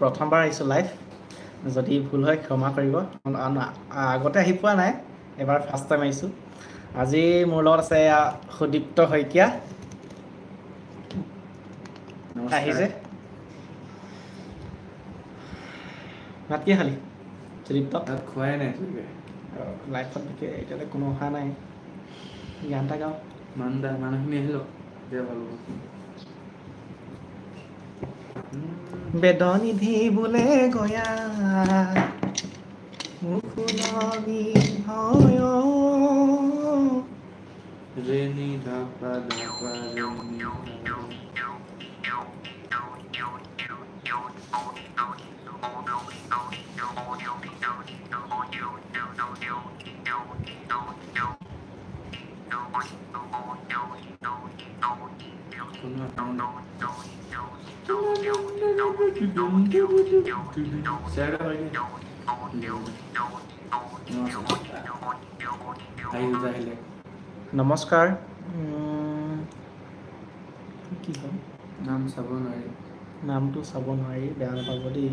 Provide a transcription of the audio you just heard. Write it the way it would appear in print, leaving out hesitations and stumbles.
প্ৰথমবাৰ আহিছোঁ লাইভ যদি ভুল হয় ক্ষমা কৰিব আগতে আহি পোৱা নাই এবাৰ ফাৰ্ষ্ট টাইম আহিছোঁ আজি মোৰ লগত আছে সুদীপ্ত শইকীয়া আহিছে ভাত কি খালি সুদীপ্ত ভাত খোৱাই নাই লাইফত এতিয়ালৈ কোনো অহা নাই গান এটা গাওঁ মানুহখিনি আহিল দিয়া ভাল বেদনিধি বোলে গয়া মুকুলনি ভয় ৰেণী ধাপা ৰেণী নমস্কাৰ কি হয় নাম চাব নোৱাৰি নামটো চাব নোৱাৰি বেয়া নাপাব দেই